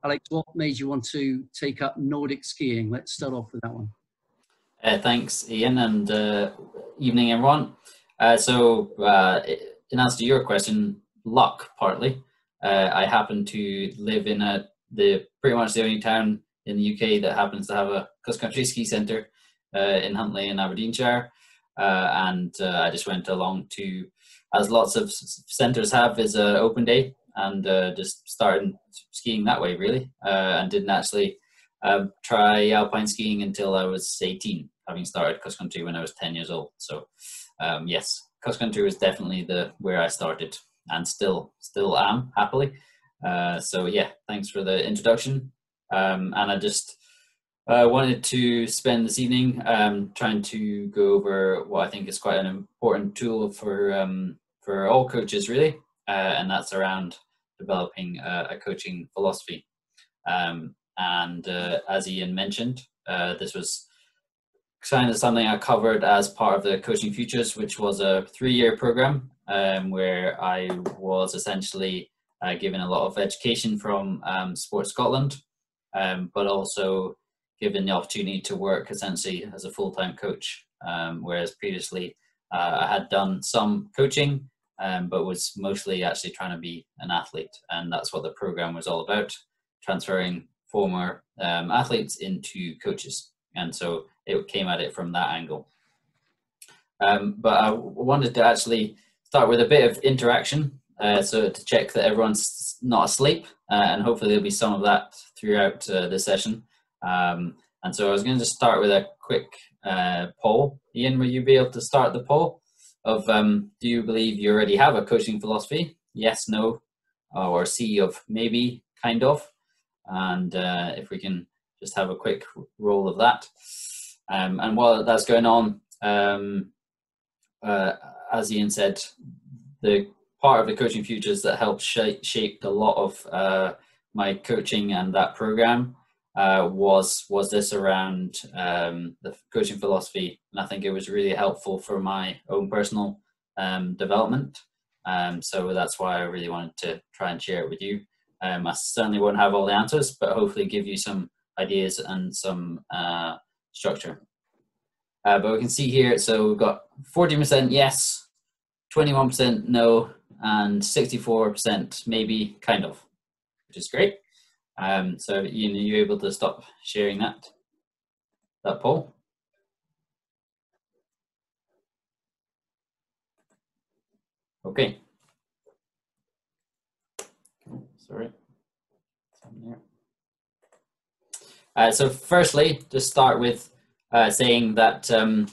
Alex, what made you want to take up Nordic skiing? Let's start off with that one. Thanks, Ian, and evening, everyone. In answer to your question, luck partly. I happen to live in pretty much the only town in the UK that happens to have a cross-country ski centre in Huntly in Aberdeenshire, and I just went along to, as lots of centres have, is an open day, and just started skiing that way really, and didn't actually try alpine skiing until I was 18, having started cross country when I was 10 years old. So yes, cross country was definitely where I started, and still am, happily. So yeah, thanks for the introduction. And I just wanted to spend this evening trying to go over what I think is quite an important tool for all coaches really, and that's around developing a coaching philosophy. And as Ian mentioned, this was kind of something I covered as part of the Coaching Futures, which was a 3-year program where I was essentially given a lot of education from Sport Scotland, but also given the opportunity to work essentially as a full-time coach, whereas previously I had done some coaching, but was mostly actually trying to be an athlete, and that's what the program was all about, transferring former athletes into coaches, and so it came at it from that angle. But I wanted to actually start with a bit of interaction, so to check that everyone's not asleep, and hopefully there'll be some of that throughout the session. And so I was going to just start with a quick poll. Ian, will you be able to start the poll of do you believe you already have a coaching philosophy? Yes, no, or C of maybe, kind of. And if we can just have a quick roll of that. And while that's going on, as Ian said, the part of the Coaching Futures that helped shape a lot of my coaching and that program was this around the coaching philosophy, and I think it was really helpful for my own personal development. So that's why I really wanted to try and share it with you. I certainly won't have all the answers, but hopefully give you some ideas and some structure. But we can see here, so we've got 40% yes, 21% no, and 64% maybe, kind of, which is great. So Ian, are you able to stop sharing that poll? Okay. Sorry. So firstly, just start with saying that I'm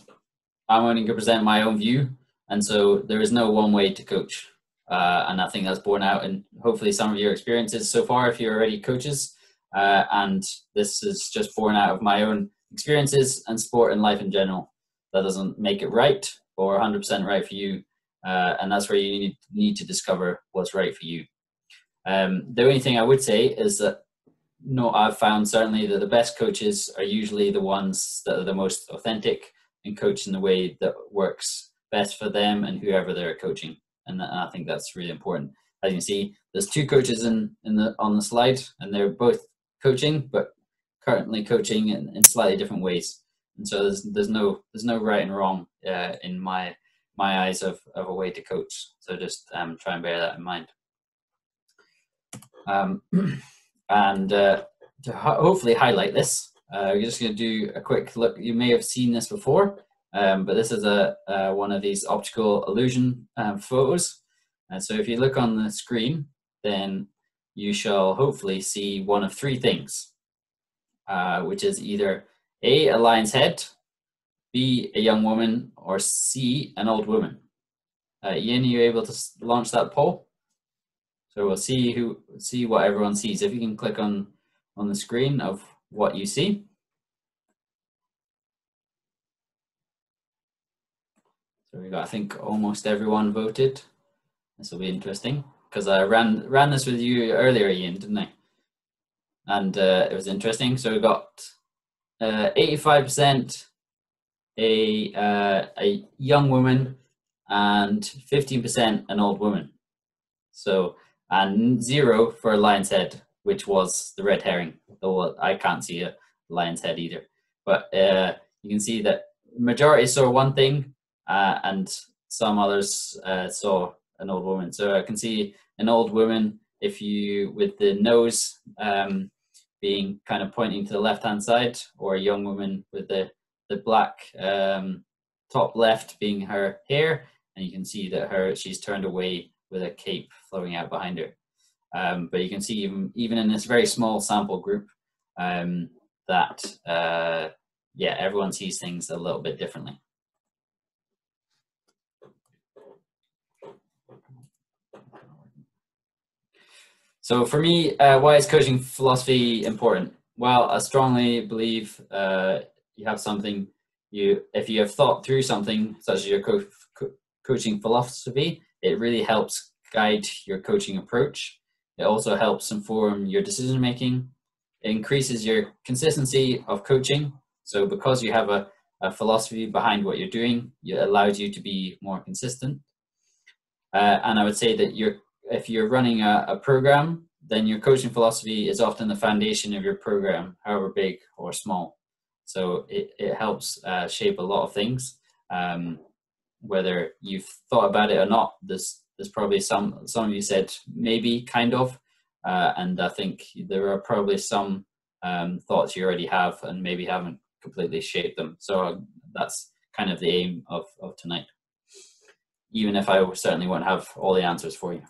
only going to present my own view, and so there is no one way to coach. And I think that's borne out in hopefully some of your experiences so far if you're already coaches. And this is just borne out of my own experiences and sport and life in general. That doesn't make it right or 100% right for you. And that's where you need to discover what's right for you. The only thing I would say is that I've found certainly that the best coaches are usually the ones that are the most authentic and coach in the way that works best for them and whoever they're coaching. And I think that's really important. As you can see, there's 2 coaches on the slide, and they're both coaching, but currently coaching in slightly different ways. And so there's no right and wrong in my eyes of a way to coach. So just try and bear that in mind. And to hopefully highlight this, we're just going to do a quick look. You may have seen this before, but this is one of these optical illusion photos. And so if you look on the screen, then you shall hopefully see one of 3 things, which is either A, a lion's head, B, a young woman, or C, an old woman. Ian, are you able to launch that poll? So we'll see what everyone sees. If you can click on the screen of what you see. So we got, I think, almost everyone voted. This will be interesting because I ran this with you earlier, Ian, didn't I? And it was interesting. So we got 85% a young woman and 15% an old woman. So, and 0 for a lion's head, which was the red herring, though I can't see a lion's head either. But you can see that majority saw one thing, and some others saw an old woman. So I can see an old woman, if you with the nose being kind of pointing to the left-hand side, or a young woman with the black top left being her hair, and you can see that she's turned away with a cape flowing out behind her. But you can see even in this very small sample group that yeah, everyone sees things a little bit differently. So for me, why is coaching philosophy important? Well, I strongly believe you have something, if you have thought through something such as your coaching philosophy, it really helps guide your coaching approach. It also helps inform your decision making. It increases your consistency of coaching. So because you have a philosophy behind what you're doing, it allows you to be more consistent. And I would say that if you're running a program, then your coaching philosophy is often the foundation of your program, however big or small. So it helps shape a lot of things. Whether you've thought about it or not, there's probably some of you said maybe, kind of, and I think there are probably some thoughts you already have and maybe haven't completely shaped them. So that's kind of the aim of tonight, even if I certainly won't have all the answers for you.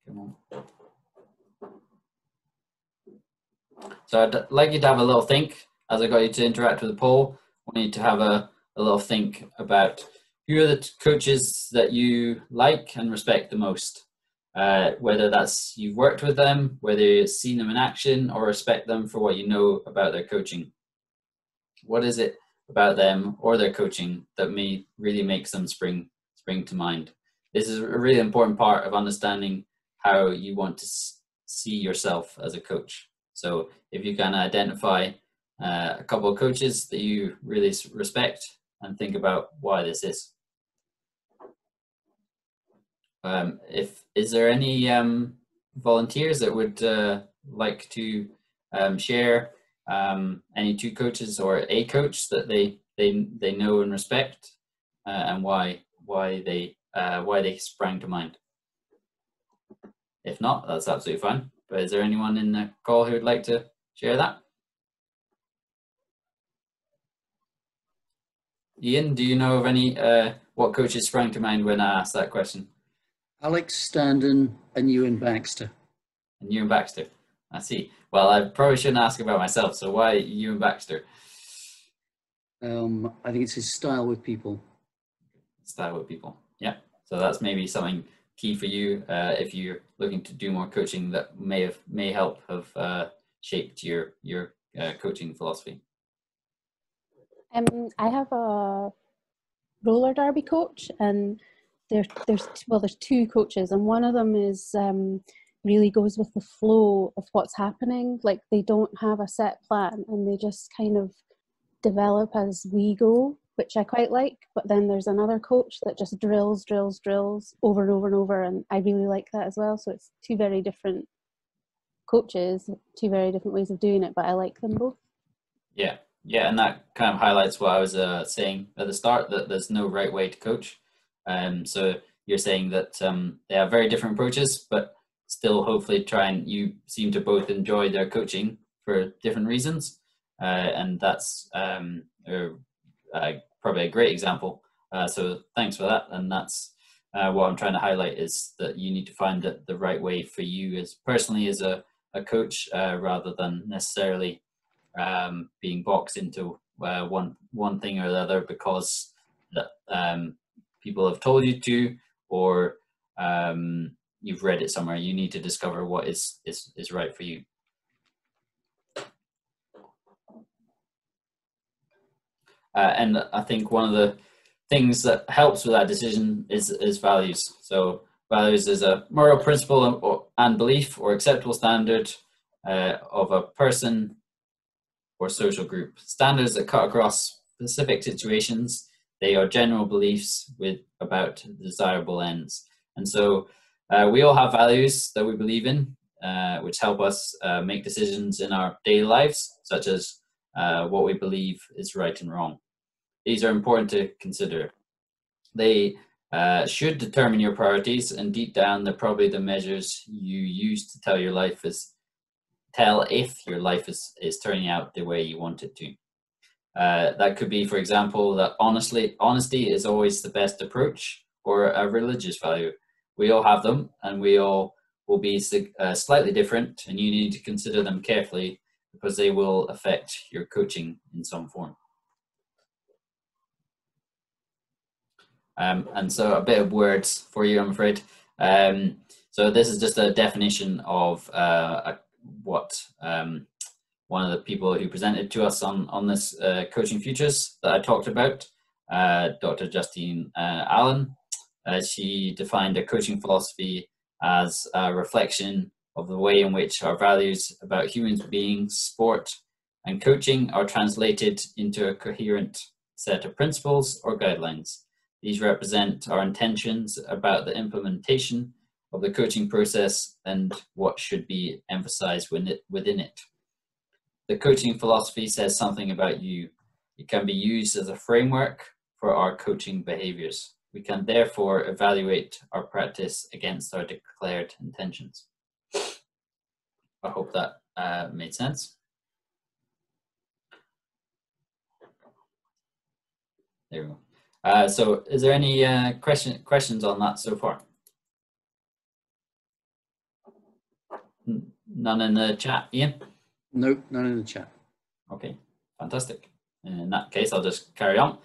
Come on. So I'd like you to have a little think, as I got you to interact with the poll. I want you to have a little think about who are the coaches that you like and respect the most, whether that's you've worked with them, whether you've seen them in action, or respect them for what you know about their coaching. What is it about them or their coaching that really makes them spring to mind? This is a really important part of understanding how you want to see yourself as a coach. So if you can identify a couple of coaches that you really respect and think about why this is. Is there any volunteers that would like to share any two coaches or a coach that they know and respect, and why they sprang to mind? If not, that's absolutely fine. But is there anyone in the call who would like to share that? Ian, do you know of any what coaches sprang to mind when I asked that question? Alex Standen and Ewan Baxter. And Ewan Baxter. I see. Well, I probably shouldn't ask about myself. So why Ewan Baxter? I think it's his style with people. Style with people. Yeah. So that's maybe something key for you if you're looking to do more coaching that may help have shaped your coaching philosophy. I have a roller derby coach, and there's two coaches, and one of them is really goes with the flow of what's happening. Like, they don't have a set plan, and they just kind of develop as we go, which I quite like. But then there's another coach that just drills over and over and over, and I really like that as well. So it's two very different coaches, two very different ways of doing it, but I like them both. Yeah, and that kind of highlights what I was saying at the start, that there's no right way to coach. So you're saying that they have very different approaches, but still hopefully you seem to both enjoy their coaching for different reasons. And that's probably a great example. So thanks for that. And that's what I'm trying to highlight, is that you need to find the right way for you as personally as a coach, rather than necessarily being boxed into one thing or the other because people have told you to, or you've read it somewhere. You need to discover what is right for you. And I think one of the things that helps with that decision is values. So values is a moral principle and belief or acceptable standard of a person or social group. Standards that cut across specific situations. They are general beliefs about desirable ends. And so We all have values that we believe in, which help us make decisions in our daily lives, such as what we believe is right and wrong. These are important to consider. They should determine your priorities, and deep down, they're probably the measures you use to tell if your life is turning out the way you want it to. That could be, for example, that honesty is always the best approach, or a religious value. We all have them, and we all will be slightly different, and you need to consider them carefully because they will affect your coaching in some form. And so a bit of words for you, I'm afraid. So this is just a definition of what one of the people who presented to us on this Coaching Futures that I talked about, Dr. Justine Allen. She defined a coaching philosophy as a reflection of the way in which our values about human beings, sport, and coaching are translated into a coherent set of principles or guidelines. These represent our intentions about the implementation of the coaching process and what should be emphasized within it. The coaching philosophy says something about you. It can be used as a framework for our coaching behaviors. We can therefore evaluate our practice against our declared intentions. I hope that made sense. There we go. So is there any questions on that so far? None in the chat, Ian? Nope, none in the chat. Okay, fantastic. In that case, I'll just carry on.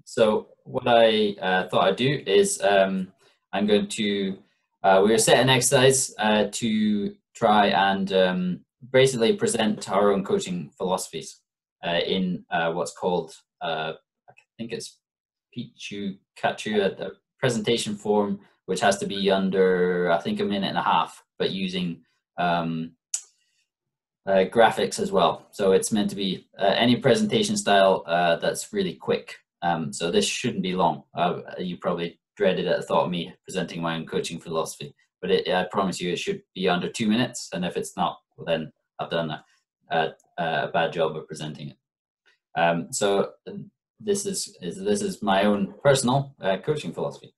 So what I thought I'd do is I'm going to, we were set an exercise to try and basically present our own coaching philosophies in what's called, I think it's Pichu-Kachu, a presentation form, which has to be under, I think, 1.5 minutes, but using graphics as well. So it's meant to be any presentation style that's really quick. So this shouldn't be long. You probably dreaded at the thought of me presenting my own coaching philosophy, but I promise you it should be under 2 minutes. And if it's not, well, then I've done a bad job of presenting it. So this is my own personal coaching philosophy.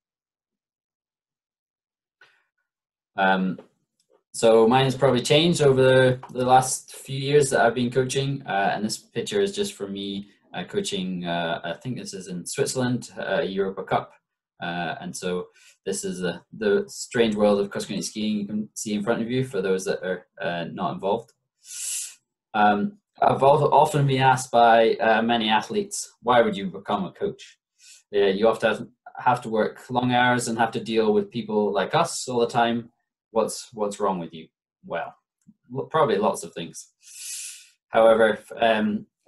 So mine has probably changed over the last few years that I've been coaching, and this picture is just for me coaching, I think this is in Switzerland, Europa Cup, and so this is the strange world of cross-country skiing you can see in front of you for those that are not involved. I've often been asked by many athletes, why would you become a coach? You often have to work long hours and have to deal with people like us all the time. What's wrong with you? Well, probably lots of things. However,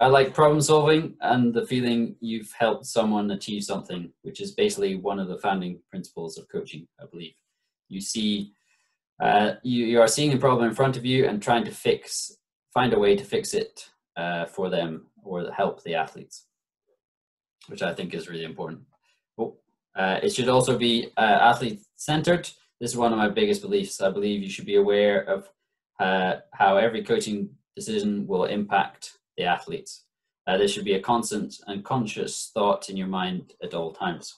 I like problem solving and the feeling you've helped someone achieve something, which is basically one of the founding principles of coaching, I believe. You see, you are seeing a problem in front of you and trying to find a way to fix it for them or help the athletes, which I think is really important. It should also be athlete-centered. This is one of my biggest beliefs. I believe you should be aware of how every coaching decision will impact the athletes. There should be a constant and conscious thought in your mind at all times.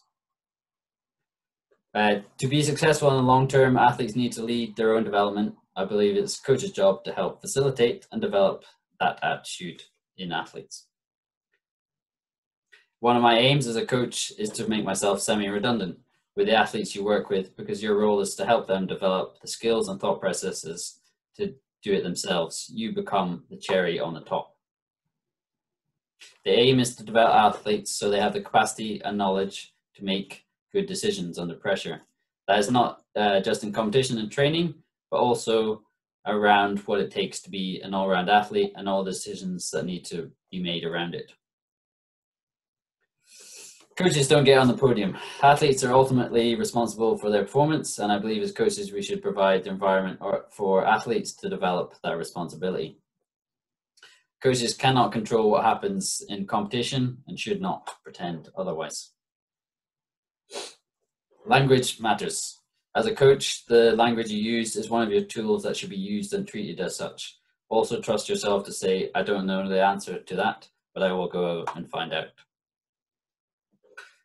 To be successful in the long term, athletes need to lead their own development. I believe it's coach's job to help facilitate and develop that attitude in athletes. One of my aims as a coach is to make myself semi-redundant with the athletes you work with, because your role is to help them develop the skills and thought processes to do it themselves. You become the cherry on the top. The aim is to develop athletes so they have the capacity and knowledge to make good decisions under pressure. That is not just in competition and training, but also around what it takes to be an all-round athlete and all the decisions that need to be made around it. Coaches don't get on the podium. Athletes are ultimately responsible for their performance, and I believe as coaches we should provide the environment for athletes to develop that responsibility. Coaches cannot control what happens in competition and should not pretend otherwise. Language matters. As a coach, the language you use is one of your tools that should be used and treated as such. Also trust yourself to say, I don't know the answer to that, but I will go and find out.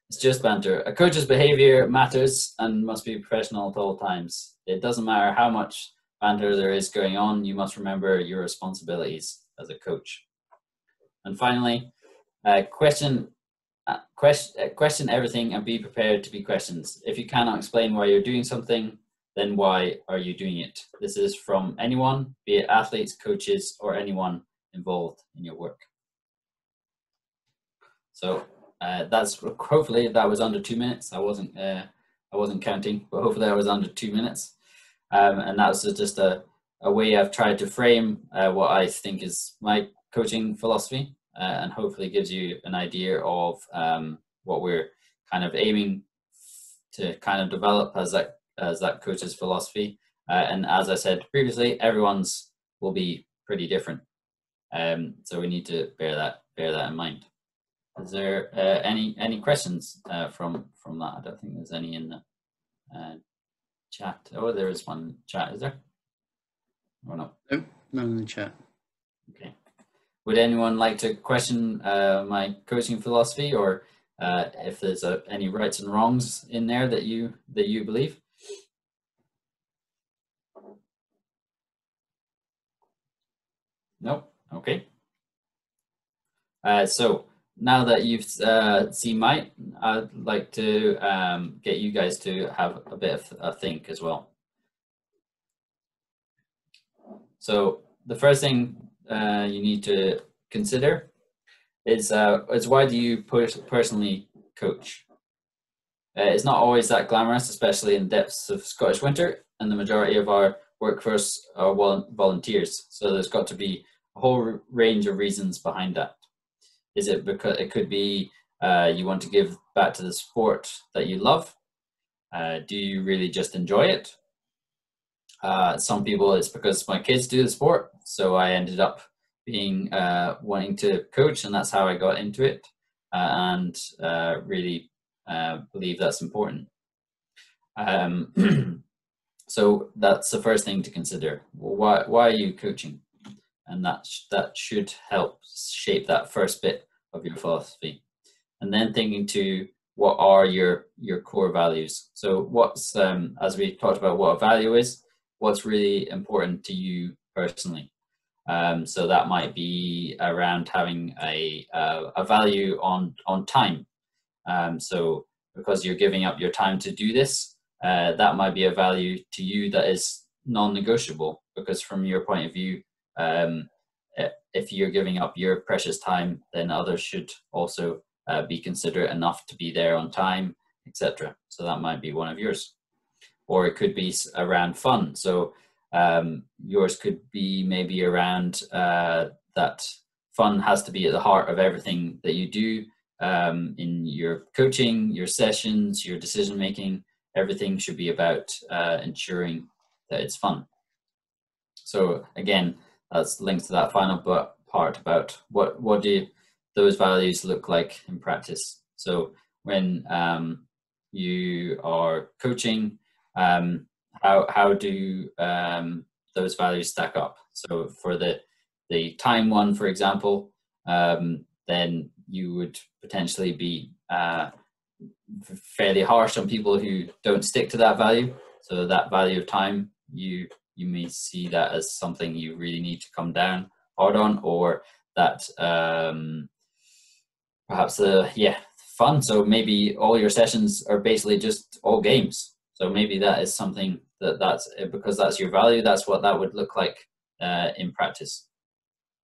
It's just banter. A coach's behavior matters and must be professional at all times. It doesn't matter how much banter there is going on, you must remember your responsibilities as a coach. And finally, question everything and be prepared to be questioned. If you cannot explain why you're doing something, then why are you doing it? This is from anyone, be it athletes, coaches, or anyone involved in your work. So that's, hopefully that was under 2 minutes. I wasn't counting, but hopefully that was under 2 minutes. And that was just a way I've tried to frame what I think is my coaching philosophy, and hopefully gives you an idea of what we're kind of aiming to kind of develop as that coach's philosophy. And as I said previously, everyone's will be pretty different. So we need to bear that in mind. Is there any questions from that? I don't think there's any in the chat. Oh, there is one in the chat, is there? Or no? Nope, none in the chat. Okay. Would anyone like to question my coaching philosophy, or if there's any rights and wrongs in there that you believe? Nope. Okay. So now that you've seen mine, I'd like to get you guys to have a bit of a think as well. So the first thing you need to consider is why do you personally coach? It's not always that glamorous, especially in the depths of Scottish winter, and the majority of our workforce are volunteers. So there's got to be a whole range of reasons behind that. Is it because it could be you want to give back to the sport that you love? Do you really just enjoy it? Some people, it's because my kids do the sport, so I ended up being wanting to coach, and that's how I got into it, and really believe that's important. So that's the first thing to consider. Well, why are you coaching? And that should help shape that first bit of your philosophy. And then thinking to what are your core values. So what's as we talked about what a value is, what's really important to you personally. So that might be around having a value on time. So because you're giving up your time to do this, that might be a value to you that is non-negotiable, because from your point of view, if you're giving up your precious time, then others should also be considerate enough to be there on time, etc. So that might be one of yours. Or it could be around fun. So yours could be maybe around that fun has to be at the heart of everything that you do in your coaching, your sessions, your decision making. Everything should be about ensuring that it's fun. So again, that's linked to that final part about what do those values look like in practice. So when you are coaching, how do those values stack up? So for the time one, for example, then you would potentially be fairly harsh on people who don't stick to that value. So that value of time, you may see that as something you really need to come down hard on, or that perhaps fun. So maybe all your sessions are basically just all games. So maybe that is something that's because that's your value. That's what that would look like in practice.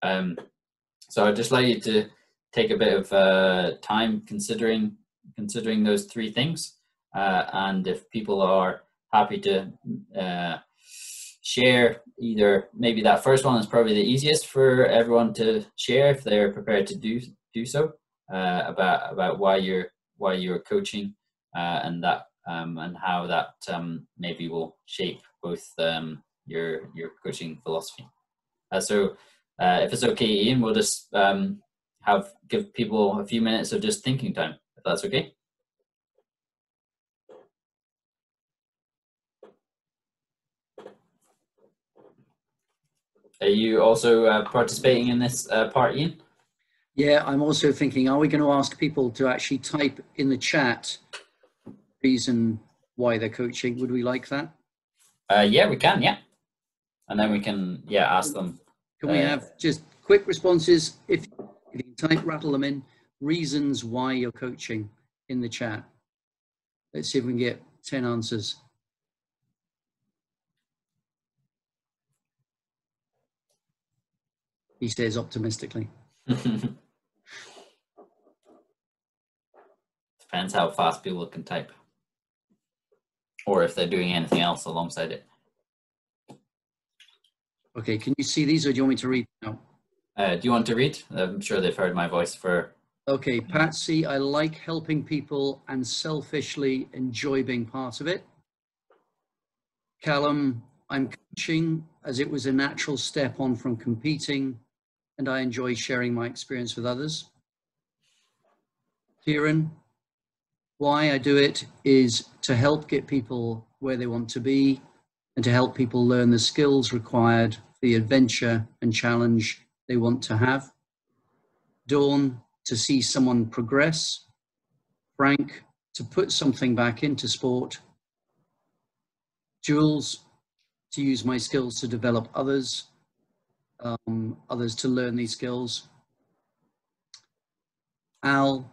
So I'd just like you to take a bit of time considering those three things, and if people are happy to share, either maybe that first one is probably the easiest for everyone to share if they're prepared to do so, about why you're coaching, and that and how that maybe will shape both your coaching philosophy. So if it's okay, Ian, we'll just give people a few minutes of just thinking time, if that's okay. Are you also participating in this part, Ian? Yeah, I'm also thinking, are we going to ask people to actually type in the chat reason why they're coaching? Would we like that? Yeah, we can, yeah. And then we can, ask them. Can we have just quick responses? If you can type, rattle them in, reasons why you're coaching in the chat. Let's see if we can get 10 answers. He says optimistically. Depends how fast people can type. Or if they're doing anything else alongside it. Okay, can you see these or do you want me to read now? Do you want to read? I'm sure they've heard my voice for... Okay, Patsy, I like helping people and selfishly enjoy being part of it. Callum, I'm coaching as it was a natural step on from competing and I enjoy sharing my experience with others. Kieran, why I do it is to help get people where they want to be and to help people learn the skills required for the adventure and challenge they want to have. Dawn, to see someone progress. Frank, to put something back into sport. Jules, to use my skills to develop others, others to learn these skills. Al,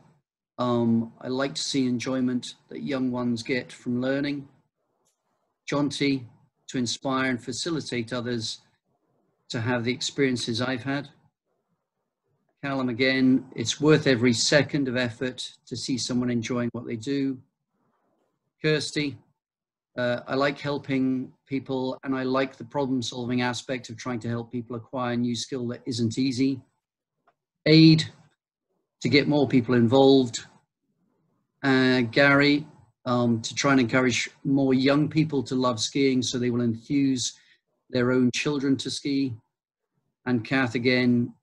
I like to see enjoyment that young ones get from learning. Jonty, to inspire and facilitate others to have the experiences I've had. Callum again, it's worth every second of effort to see someone enjoying what they do. Kirsty, I like helping people and I like the problem solving aspect of trying to help people acquire a new skill that isn't easy. Aid, to get more people involved. Gary, to try and encourage more young people to love skiing so they will enthuse their own children to ski. And Kath again,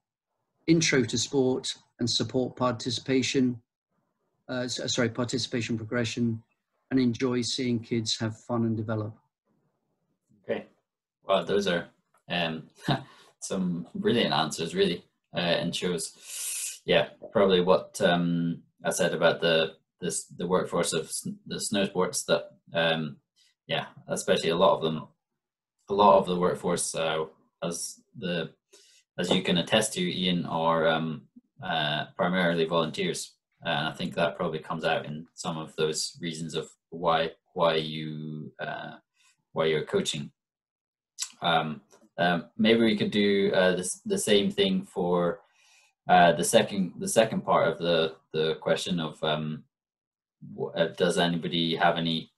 intro to sport and support participation, participation progression, and enjoy seeing kids have fun and develop. Okay, well, those are some brilliant answers, really, and shows, probably what I said about the workforce of the snow sports, that especially a lot of the workforce, as you can attest to, Ian, are primarily volunteers, and I think that probably comes out in some of those reasons of why you're coaching. Maybe we could do the same thing for the second part of the question of does anybody have any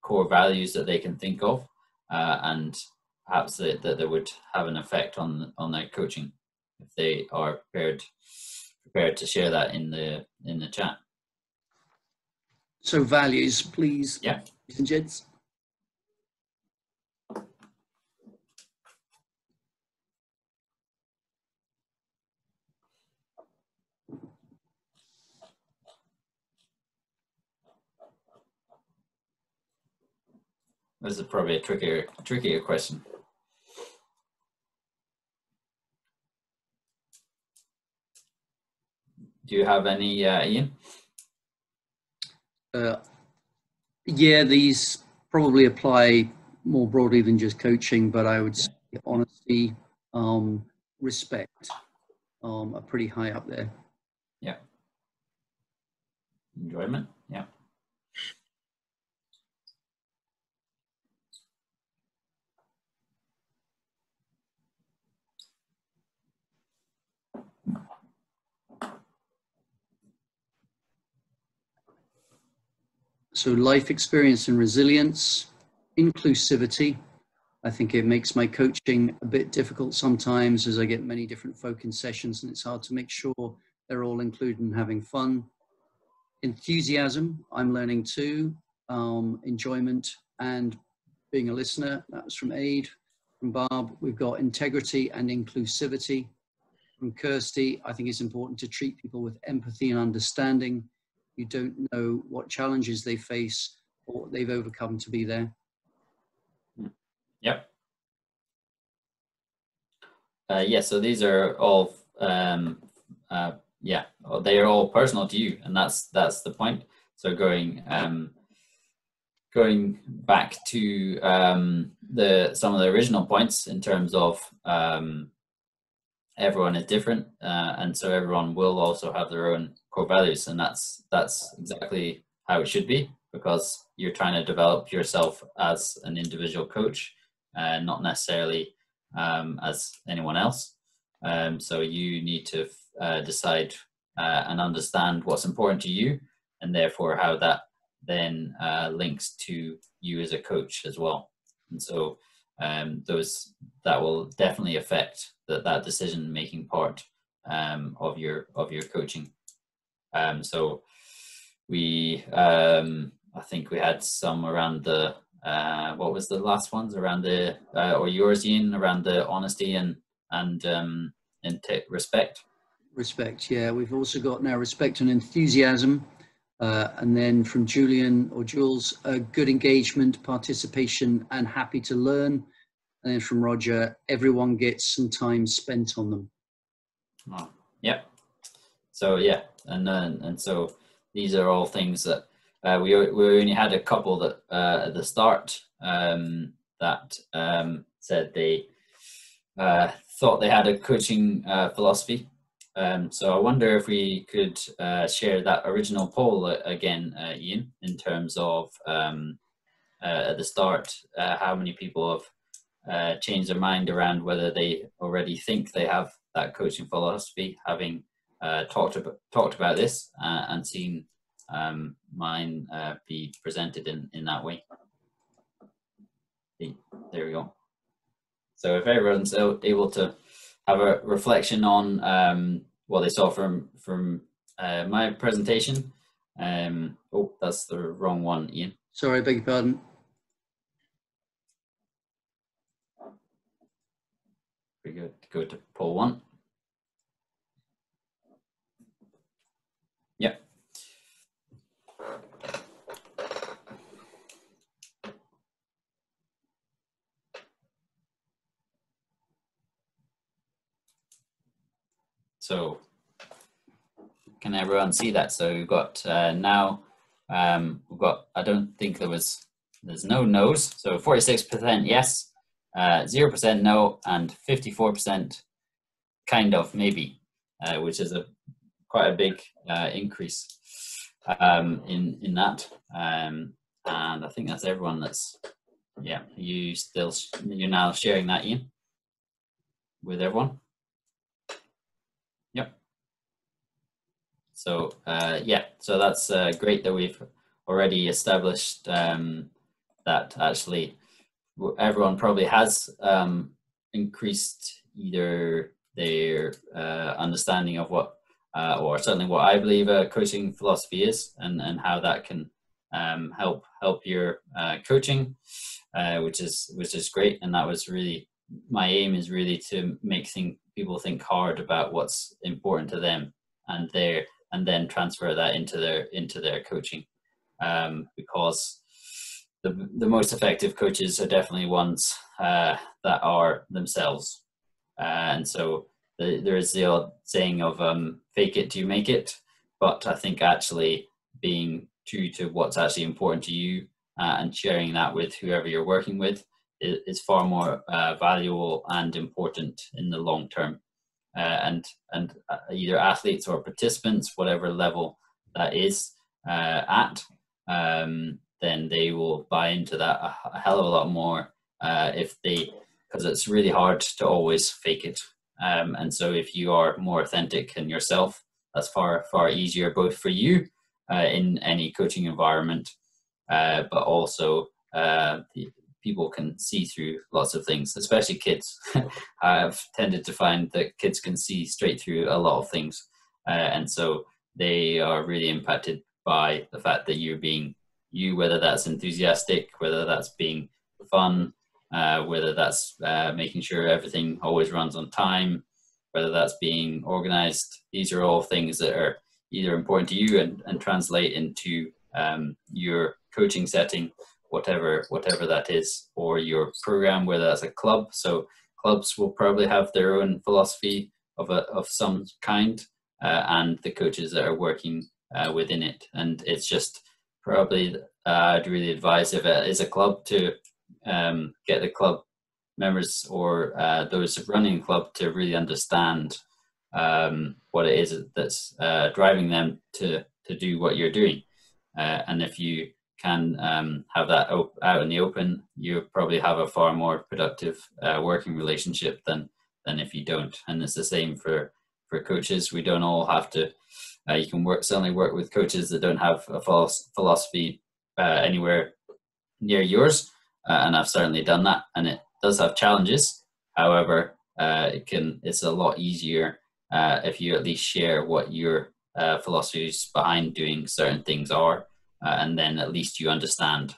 core values that they can think of, and perhaps that would have an effect on their coaching, if they are prepared to share that in the chat. So values, please. Yeah. Ladies and gents. This is probably a trickier question. Do you have any, Ian? Yeah, these probably apply more broadly than just coaching, but I would say honesty, respect are pretty high up there. Yeah. Enjoyment, yeah. So life experience and resilience, inclusivity. I think it makes my coaching a bit difficult sometimes as I get many different folk in sessions and it's hard to make sure they're all included and having fun. Enthusiasm, I'm learning too. Enjoyment and being a listener, that was from Aid. From Barb, we've got integrity and inclusivity. From Kirsty, I think it's important to treat people with empathy and understanding. You don't know what challenges they face or what they've overcome to be there. Yep. Yeah, so these are all, yeah, they are all personal to you, and that's the point. So going back to some of the original points in terms of everyone is different, and so everyone will also have their own core values, and that's exactly how it should be, because you're trying to develop yourself as an individual coach, not necessarily as anyone else. So you need to decide and understand what's important to you, and therefore how that then links to you as a coach as well. And so that will definitely affect that decision making part of your coaching. So we I think we had some around the what was the last ones around the or yours, Ian, around the honesty and respect. Respect, yeah. We've also got now respect and enthusiasm. And then from Julian or Jules, good engagement, participation, and happy to learn. And then from Roger, everyone gets some time spent on them. Oh, yep. So yeah, and so these are all things that we only had a couple that at the start that said they thought they had a coaching philosophy. So I wonder if we could share that original poll again, Ian, in terms of at the start, how many people have changed their mind around whether they already think they have that coaching philosophy, having talked about this and seen mine be presented in that way. There we go. So if everyone's able to have a reflection on what they saw from my presentation. Oh, that's the wrong one, Ian. Sorry, I beg your pardon. Pretty good. Go to poll 1. Yep. So can everyone see that? So we've got now we've got, I don't think there's no no's. So 46% yes, 0% no, and 54% kind of maybe, which is quite a big increase in that. And I think that's everyone that's, yeah, you're now sharing that, Ian, with everyone. Yep. So yeah, so that's great that we've already established that actually everyone probably has increased either their understanding of what, or certainly what I believe a coaching philosophy is, and how that can help your coaching, which is great. And that was really my aim, is really to make people think hard about what's important to them, and then transfer that into their coaching, because the most effective coaches are definitely ones that are themselves. And so there is the old saying of fake it till you make it, but I think actually being true to what's actually important to you and sharing that with whoever you're working with is far more valuable and important in the long term. And either athletes or participants, whatever level that is at, then they will buy into that a hell of a lot more because it's really hard to always fake it. And so if you are more authentic in yourself, that's far easier, both for you in any coaching environment, but also people can see through lots of things, especially kids. I've tended to find that kids can see straight through a lot of things. And so they are really impacted by the fact that you're being you, whether that's enthusiastic, whether that's being fun, whether that's making sure everything always runs on time, whether that's being organized. These are all things that are either important to you and translate into your coaching setting, whatever that is, or your program, whether that's a club. So clubs will probably have their own philosophy of some kind, and the coaches that are working within it. And it's just probably I'd really advise, if it is a club, to get the club members or those running the club to really understand what it is that's driving them to do what you're doing. And if you can have that out in the open, you probably have a far more productive working relationship than if you don't. And it's the same for coaches. We don't all have to. You can certainly work with coaches that don't have a philosophy anywhere near yours, and I've certainly done that, and it does have challenges. However, it's a lot easier if you at least share what your philosophies behind doing certain things are, and then at least you understand,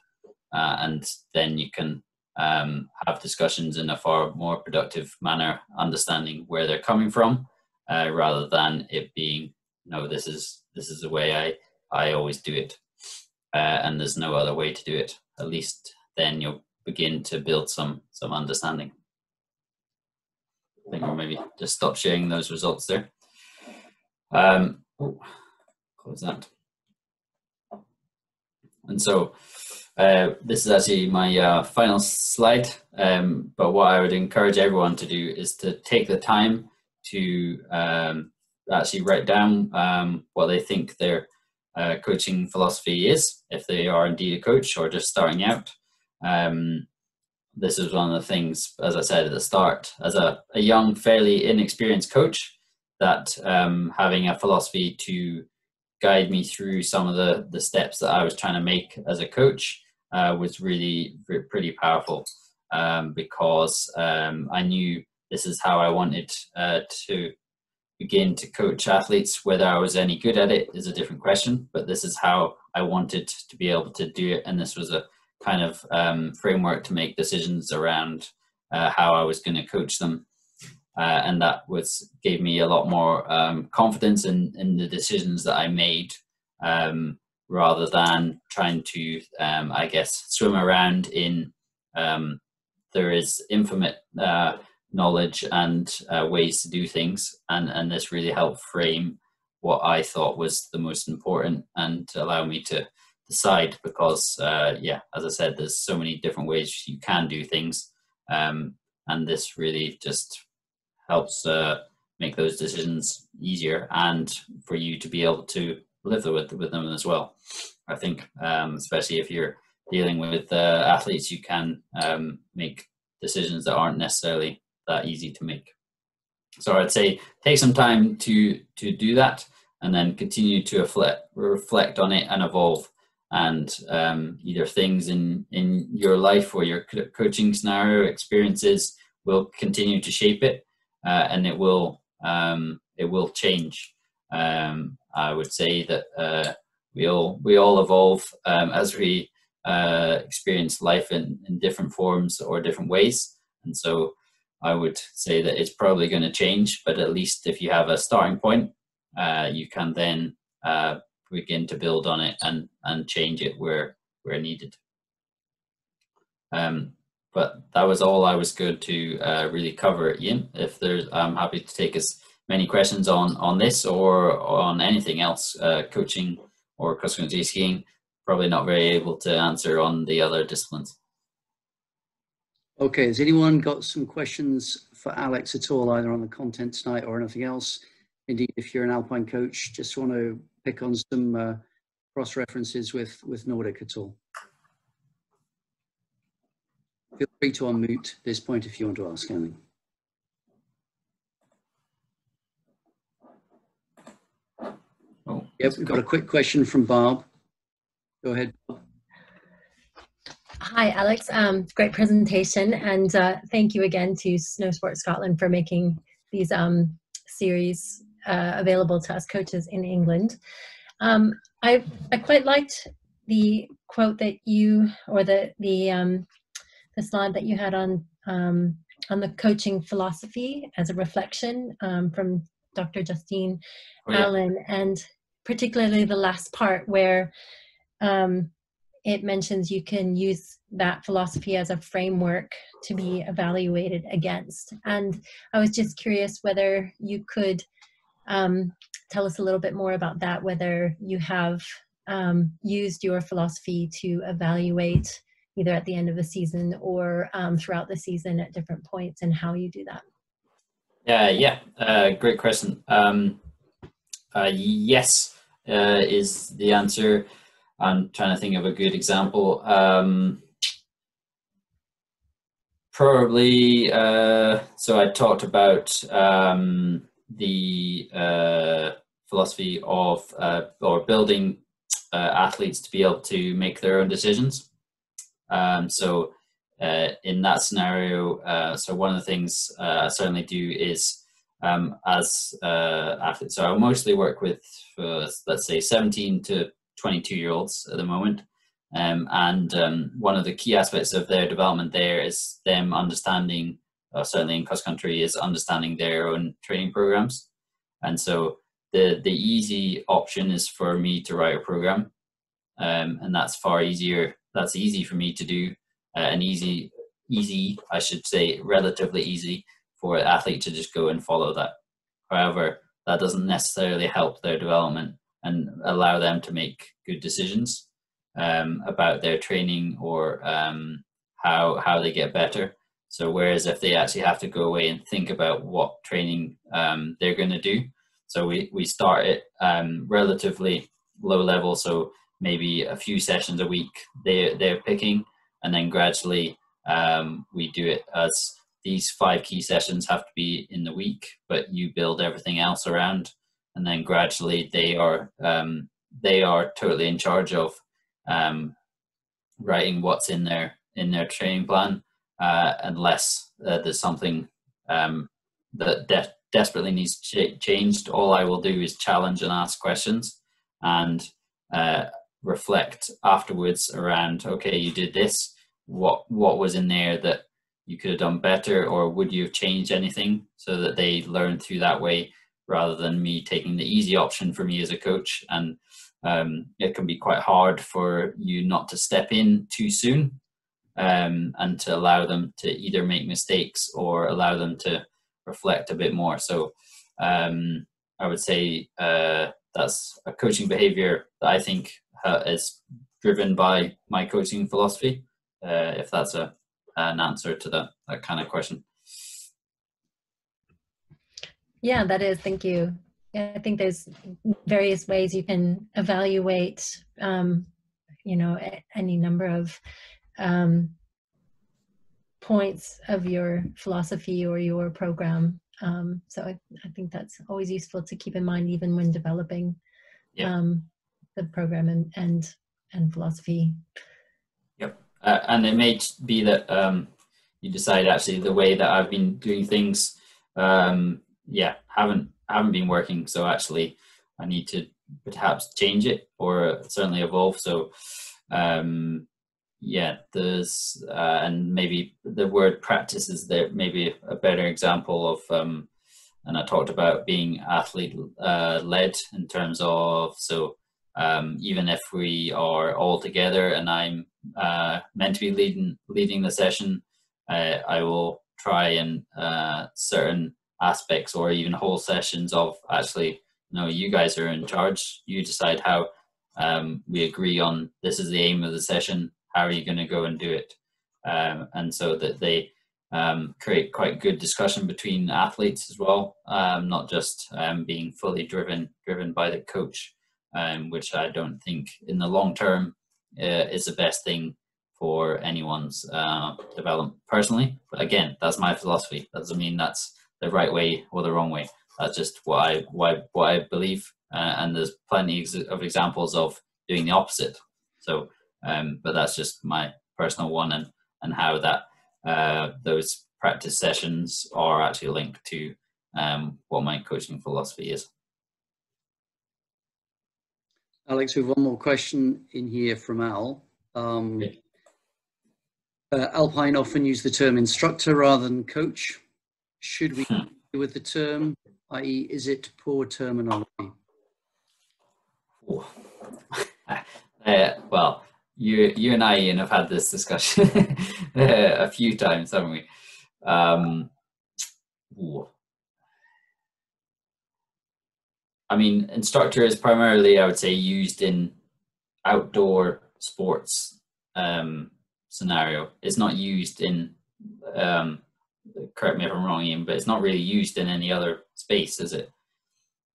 and then you can have discussions in a far more productive manner, understanding where they're coming from, rather than it being, no, this is the way I always do it, and there's no other way to do it. At least then you'll begin to build some understanding. I think we'll maybe just stop sharing those results there. Close that. And so this is actually my final slide, but what I would encourage everyone to do is to take the time to actually write down what they think their coaching philosophy is, if they are indeed a coach or just starting out. This is one of the things, as I said at the start, as a young, fairly inexperienced coach, that having a philosophy to guide me through some of the steps that I was trying to make as a coach was really pretty powerful, because I knew this is how I wanted to begin to coach athletes. Whether I was any good at it is a different question, but this is how I wanted to be able to do it, and this was a kind of framework to make decisions around how I was going to coach them, and that gave me a lot more confidence in the decisions that I made, rather than trying to I guess swim around in there is infinite knowledge and ways to do things, and this really helped frame what I thought was the most important and to allow me to decide, because as I said, there's so many different ways you can do things, and this really just helps make those decisions easier and for you to be able to live with them as well. I think especially if you're dealing with athletes, you can make decisions that aren't necessarily that easy to make. So I'd say take some time to do that, and then continue to reflect on it and evolve. And either things in your life or your coaching scenario experiences will continue to shape it, and it will change. I would say that we all evolve as we experience life in different forms or different ways, and so I would say that it's probably going to change, but at least if you have a starting point, you can then begin to build on it and change it where needed. But that was all I was going to really cover, Ian. If there's, I'm happy to take as many questions on this or on anything else, coaching or cross-country skiing. Probably not very able to answer on the other disciplines. Okay, has anyone got some questions for Alex at all, either on the content tonight or anything else? Indeed, if you're an alpine coach, just want to pick on some cross-references with Nordic at all. Feel free to unmute this point if you want to ask anything. Oh, yep, we've got a quick question from Barb. Go ahead, Bob. Hi, Alex. Great presentation, and thank you again to Snowsport Scotland for making these series available to us coaches in England. I quite liked the quote that you, or the slide that you had on the coaching philosophy as a reflection from Dr. Justine Allen, and particularly the last part where it mentions you can use that philosophy as a framework to be evaluated against. And I was just curious whether you could tell us a little bit more about that, whether you have used your philosophy to evaluate either at the end of the season or throughout the season at different points, and how you do that. Great question. Yes, is the answer. I'm trying to think of a good example. Probably, so I talked about the philosophy of or building athletes to be able to make their own decisions. In that scenario, so one of the things I certainly do is as athletes, so I mostly work with, let's say, 17 to 22-year-olds at the moment. One of the key aspects of their development there is them understanding, certainly in cross country, is understanding their own training programs. And so the easy option is for me to write a program, and that's far easier. That's easy for me to do, and easy, I should say, relatively easy for an athlete to just go and follow that. However, that doesn't necessarily help their development and allow them to make good decisions about their training or how they get better. So whereas if they actually have to go away and think about what training they're going to do, so we start at relatively low level, so maybe a few sessions a week they're picking, and then gradually we do it as these 5 key sessions have to be in the week, but you build everything else around, and then gradually they are totally in charge of writing what's in their training plan, unless there's something that desperately needs changed. All I will do is challenge and ask questions and reflect afterwards around, okay, you did this, what was in there that you could have done better, or would you have changed anything, so that they learn through that way rather than me taking the easy option for me as a coach. And it can be quite hard for you not to step in too soon and to allow them to either make mistakes or allow them to reflect a bit more. So I would say that's a coaching behavior that I think is driven by my coaching philosophy, if that's an answer to that kind of question. Yeah, that is. Thank you. I think there's various ways you can evaluate, any number of points of your philosophy or your program. So I think that's always useful to keep in mind, even when developing the program and philosophy. Yep. And it may be that you decide actually the way that I've been doing things haven't been working, so actually I need to perhaps change it or certainly evolve. So there's and maybe the word practice is there maybe a better example of and I talked about being athlete led in terms of, so even if we are all together and I'm meant to be leading the session, I will try and certain aspects or even whole sessions of, actually, no, you guys are in charge, you decide how, we agree on this is the aim of the session, how are you going to go and do it, and so that they create quite good discussion between athletes as well, not just being fully driven by the coach, which I don't think in the long term is the best thing for anyone's development personally. But again, that's my philosophy. That doesn't mean that's the right way or the wrong way. That's just what I believe, and there's plenty of examples of doing the opposite. So, but that's just my personal one, and how that those practice sessions are actually linked to what my coaching philosophy is. Alex, we have one more question in here from Al. Okay. Alpine often use the term instructor rather than coach. Should we deal with the term, i.e., is it poor terminology? Well, you and I, Ian, have had this discussion a few times, haven't we? I mean, instructor is primarily, I would say, used in outdoor sports scenario. It's not used in, correct me if I'm wrong, Ian, but it's not really used in any other space, is it?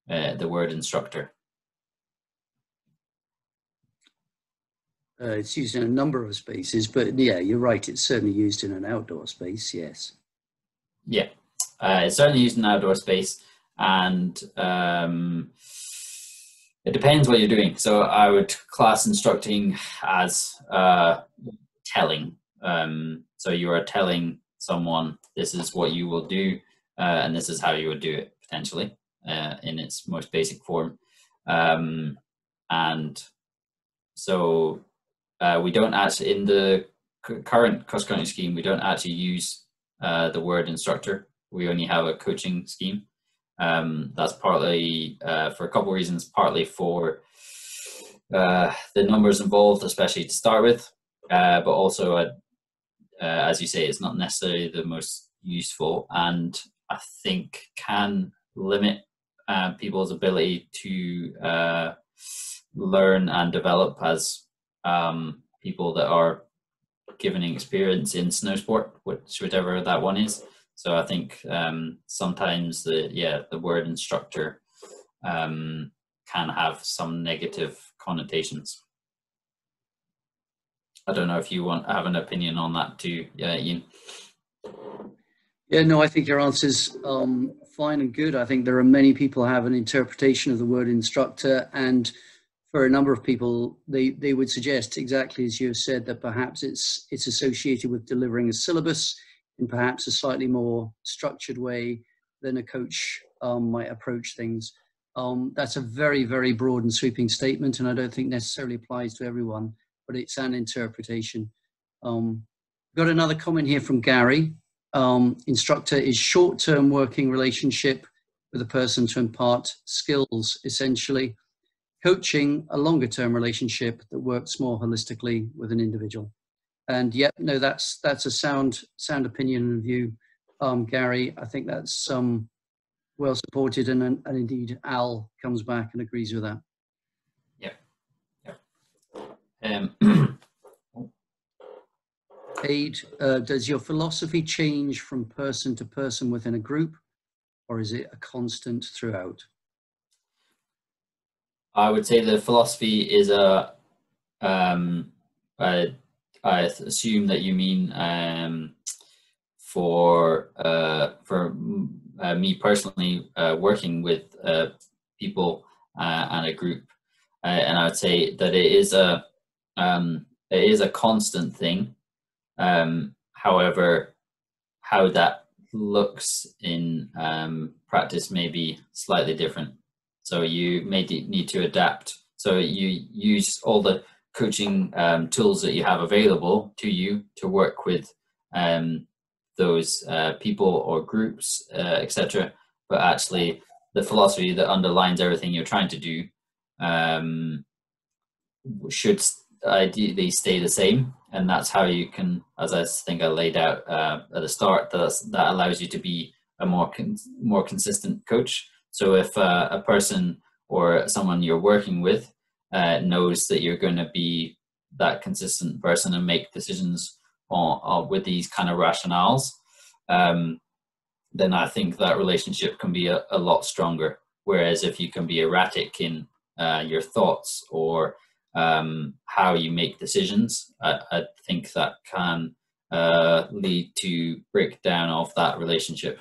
The word instructor. It's used in a number of spaces, but yeah, you're right. It's certainly used in an outdoor space, yes. Yeah, it's certainly used in an outdoor space, and it depends what you're doing. So I would class instructing as telling. So you are telling someone this is what you will do, and this is how you would do it, potentially, in its most basic form. And so we don't actually, in the current cross-country scheme, we don't actually use the word instructor. We only have a coaching scheme. That's partly for a couple of reasons, partly for the numbers involved, especially to start with, but also, as you say, it's not necessarily the most useful, and I think can limit people's ability to learn and develop as people that are given experience in snow sport, whichever that one is. So I think sometimes the word instructor can have some negative connotations. I don't know if you have an opinion on that too, Ian. Yeah, no, I think your answer's fine and good. I think there are many people who have an interpretation of the word instructor, and for a number of people, they would suggest, exactly as you have said, that perhaps it's associated with delivering a syllabus in perhaps a slightly more structured way than a coach might approach things. That's a very, very broad and sweeping statement, and I don't think necessarily applies to everyone, but it's an interpretation. Got another comment here from Gary. Instructor is short-term working relationship with a person to impart skills, essentially. Coaching, a longer-term relationship that works more holistically with an individual. And yep, no, that's a sound opinion and view, Gary. I think that's well supported, and indeed Al comes back and agrees with that. Yeah. Aid, does your philosophy change from person to person within a group, or is it a constant throughout? I would say the philosophy is I assume that you mean for me personally, working with people and a group, and I would say that it is a constant thing. However, how that looks in practice may be slightly different. So you may need to adapt. So you use all the coaching tools that you have available to you to work with those people or groups, etc. But actually, the philosophy that underlines everything you're trying to do should ideally stay the same. And that's how you can, as I think I laid out at the start, that allows you to be a more consistent coach. So if a person or someone you're working with knows that you're going to be that consistent person and make decisions with these kind of rationales, then I think that relationship can be a lot stronger. Whereas if you can be erratic in your thoughts or how you make decisions, I think that can lead to breakdown of that relationship.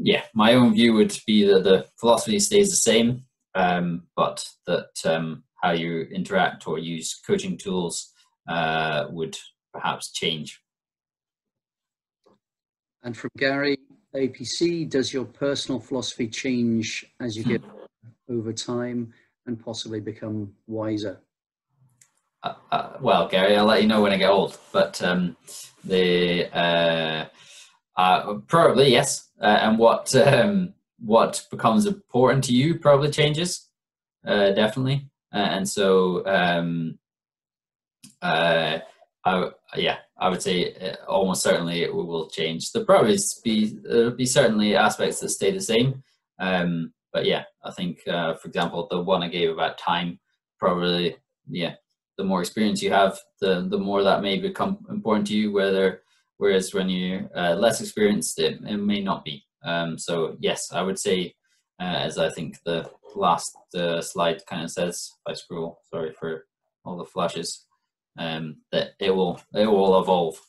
Yeah, my own view would be that the philosophy stays the same, but that how you interact or use coaching tools would perhaps change. And from Gary, APC, does your personal philosophy change as you get over time and possibly become wiser? Well, Gary, I'll let you know when I get old, but probably yes. And what becomes important to you probably changes, definitely. and so I would say almost certainly it will change. There'll probably be certainly aspects that stay the same, but yeah, I think for example the one I gave about time, probably the more experience you have, the more that may become important to you. Whereas when you're less experienced, it may not be. So yes, I would say, as I think the last slide kind of says, if I scroll, sorry for all the flashes, that it will evolve,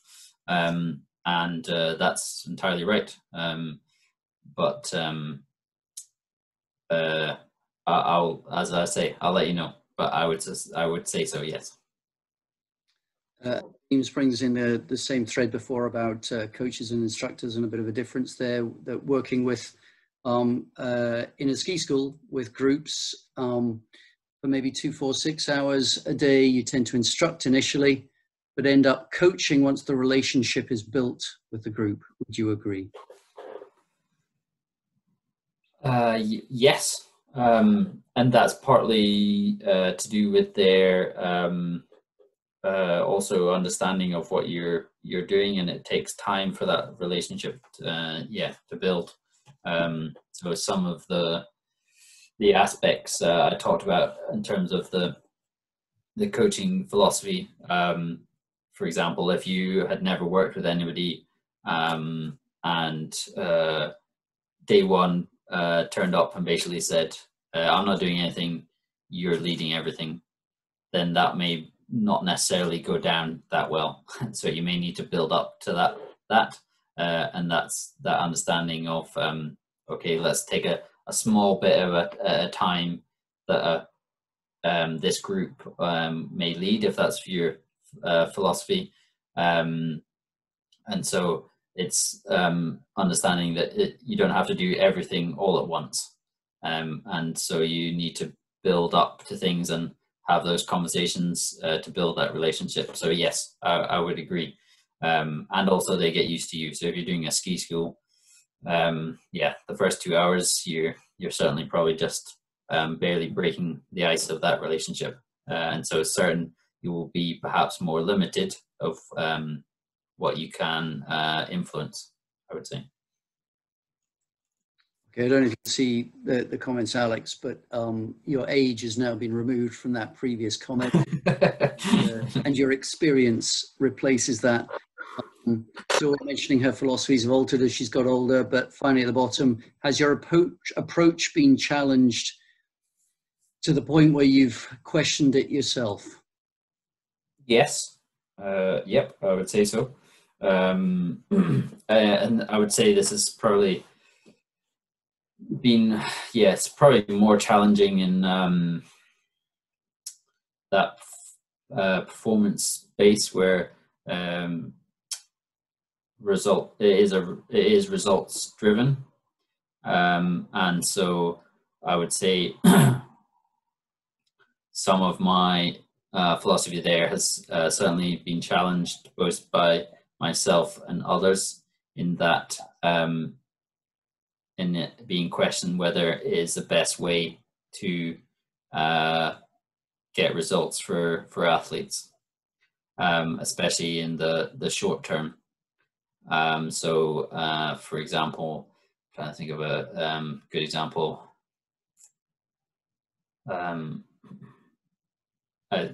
and that's entirely right. But I'll, as I say, I'll let you know. But I would say so, yes. James brings in the same thread before about coaches and instructors, and a bit of a difference there, that working with in a ski school with groups for maybe 2, 4, 6 hours a day, you tend to instruct initially, but end up coaching once the relationship is built with the group. Would you agree? Yes, and that's partly to do with their also understanding of what you're doing, and it takes time for that relationship to build. So some of the aspects I talked about in terms of the coaching philosophy, for example, if you had never worked with anybody and day one turned up and basically said, I'm not doing anything, you're leading everything, then that may not necessarily go down that well. So you may need to build up to that and that's that understanding of okay, let's take a small bit of a time that this group may lead, if that's your philosophy, and so it's understanding that you don't have to do everything all at once, and so you need to build up to things and have those conversations to build that relationship. So yes, I would agree, and also they get used to you. So if you're doing a ski school, the first 2 hours you're certainly probably just barely breaking the ice of that relationship, and so certain you will be perhaps more limited of what you can influence, I would say. Okay, I don't know if you can see the comments, Alex, but your age has now been removed from that previous comment, and your experience replaces that. So mentioning her philosophies have altered as she's got older, but finally at the bottom, has your approach been challenged to the point where you've questioned it yourself? Yes. Yep, I would say so. And I would say this has probably been, it's probably more challenging in that performance space where it is results driven, and so I would say some of my philosophy there has certainly been challenged both by myself and others, in that in it being questioned whether it is the best way to get results for athletes, especially in the short term. So for example, I'm trying to think of a good example.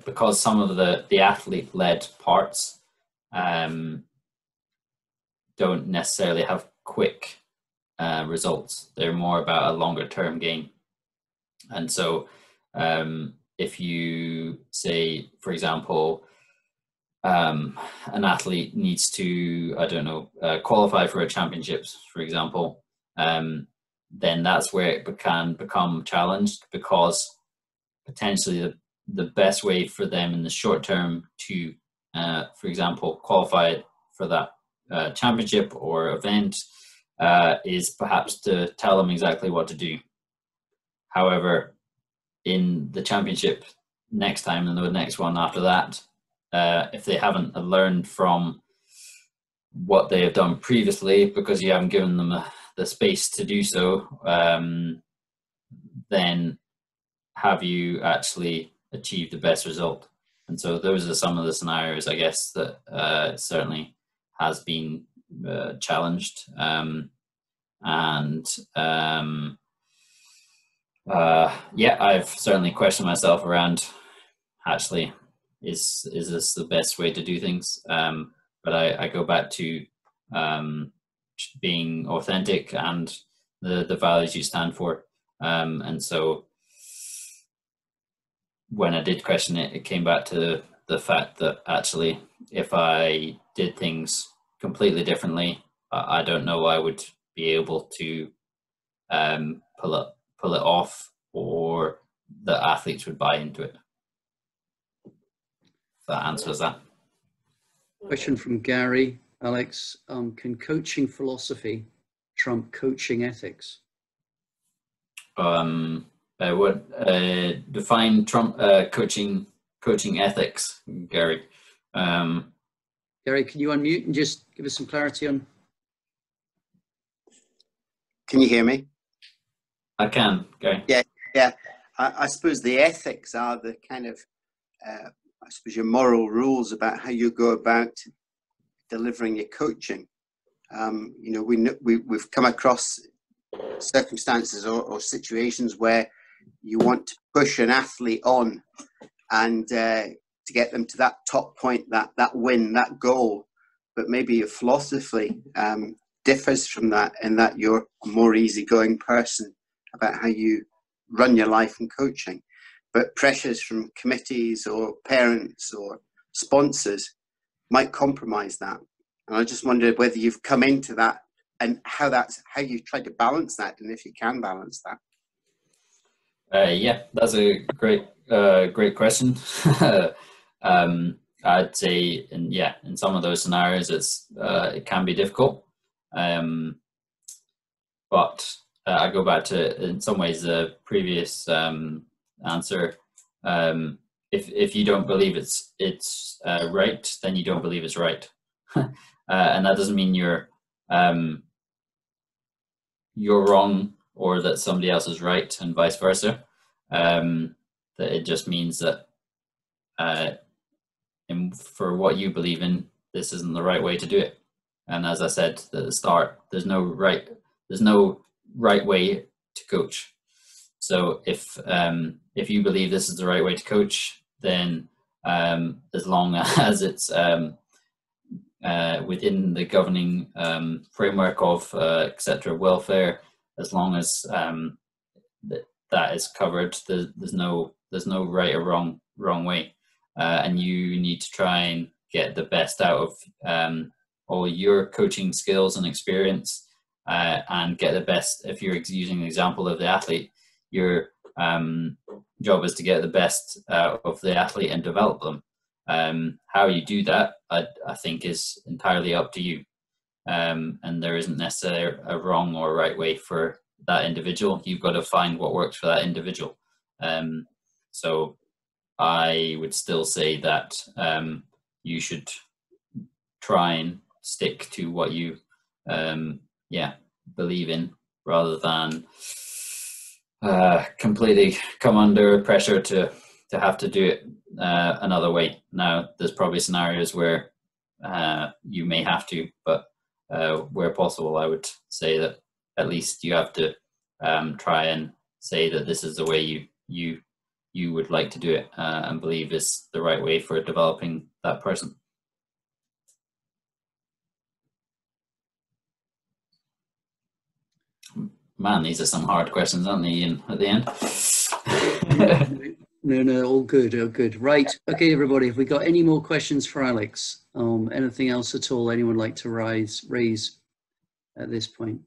Because some of the athlete-led parts don't necessarily have quick results. They're more about a longer term gain. And so if you say, for example, an athlete needs to, qualify for a championships, for example, then that's where it can become challenged, because potentially the best way for them in the short term to, for example, qualify for that championship or event is perhaps to tell them exactly what to do. However, in the championship next time and the next one after that, if they haven't learned from what they have done previously, because you haven't given them the space to do so, then have you actually achieve the best result. And so those are some of the scenarios, I guess, that certainly has been challenged. Yeah, I've certainly questioned myself around, actually, is this the best way to do things? But I go back to being authentic and the values you stand for. And so when I did question it, it came back to the fact that actually, if I did things completely differently, I don't know I would be able to pull it off, or the athletes would buy into it. That answers that. Question from Gary. Alex, can coaching philosophy trump coaching ethics? Define Trump coaching ethics, Gary. Gary, can you unmute and just give us some clarity on? Can you hear me? I can, Gary. Yeah. I suppose the ethics are the kind of, I suppose, your moral rules about how you go about delivering your coaching. You know, we've come across circumstances or situations where you want to push an athlete on and to get them to that top point, that win, that goal, but maybe your philosophy differs from that, in that you're a more easygoing person about how you run your life in coaching. But pressures from committees or parents or sponsors might compromise that. And I just wondered whether you've come into that, and how you try to balance that, and if you can balance that. Yeah, that's a great question. I'd say, in some of those scenarios, it can be difficult. But I go back to, in some ways, the previous answer. If you don't believe it's right, then you don't believe it's right, and that doesn't mean you're wrong, or that somebody else is right, and vice versa. That it just means that for what you believe in, this isn't the right way to do it. And as I said at the start, there's no right way to coach. So if you believe this is the right way to coach, then as long as it's within the governing framework of etc. welfare, as long as that is covered, there's no right or wrong way, and you need to try and get the best out of all your coaching skills and experience, and get the best. If you're using the example of the athlete, your job is to get the best out of the athlete and develop them. How you do that, I think, is entirely up to you, and there isn't necessarily a wrong or right way for that individual. You've got to find what works for that individual. So I would still say that you should try and stick to what you believe in, rather than completely come under pressure to have to do it another way. Now, there's probably scenarios where you may have to, but where possible, I would say that at least you have to try and say that this is the way you would like to do it, and believe is the right way for developing that person. Man, these are some hard questions, aren't they, Ian, at the end? No, all good. Right, okay, everybody, have we got any more questions for Alex? Anything else at all anyone like to raise at this point?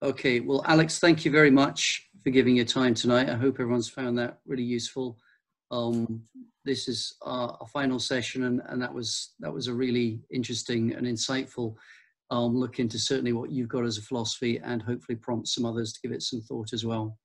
Okay, well, Alex, thank you very much for giving your time tonight. I hope everyone's found that really useful. This is our final session, and that was a really interesting and insightful look into certainly what you've got as a philosophy, and hopefully prompt some others to give it some thought as well.